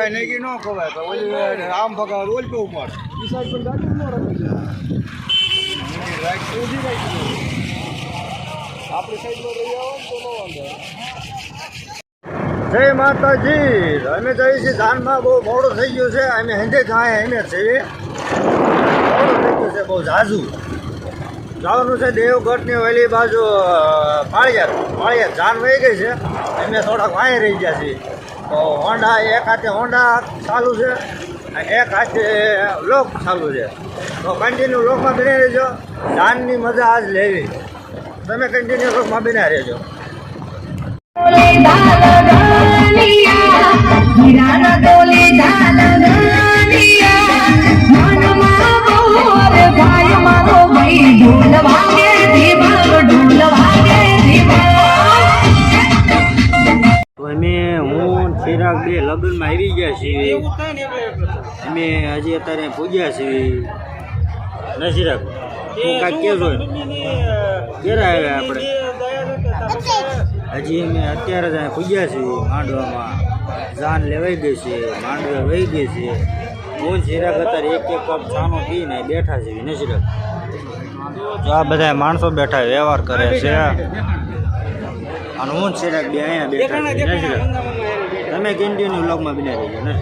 ખવાય નહીં ન ખવાય તો ઓલી આમ ભગાવ ઓલ કેવું પડે એ સાઈડ પર ગાડી ન રાખી આપણી સાઈડમાં રહી આવો તો ન વાંધો. જય માતાજી. અમે જઈએ છીએ ધાનમાં. બહુ મોડું થઈ ગયું છે. અમે હેંધે જાય અમે છીએ. મોડું થઈ ગયું છે બહુ ઝાઝું. જવાનું છે દેવગઢની ઓલી બાજુ પાળિયાદ જાન વહી ગઈ છે. અમે થોડાક વાંહે રહી ગયા છીએ. તો હોન્ડા એક હાથે હોન્ડા ચાલુ છે એક હાથે લોક ચાલુ છે. તો કન્ટિન્યુ લોકમાં બની રહેજો. જાનની મજા આજ લેવી. તમે કન્ટિન્યુ લોકમાં બના રહેજો. હું ચિરાગ બે લગ્નમાં આવી ગયા છીએ. અમે હજી અત્યારે પૂજ્યા છીએ. ન ચિરાગ તું કાંઈક કહેજો ક્યારે આવ્યા આપણે? હજી અમે અત્યારે જ પૂજ્યા છીએ. માંડવામાં જાન લેવાઈ ગઈ છે. માંડવે વહી ગઈ છે. હું ચિરાગ અત્યારે એક કપ ચાનો પીને બેઠા છીએ. ન ચિરાગ તો આ બધા માણસો બેઠા વ્યવહાર કરે છે. અને હું ચિરાગ બે અહીંયા બેઠા છે. તમે કન્ટિન્યુ વ્લોગમાં બની રહીજો ને.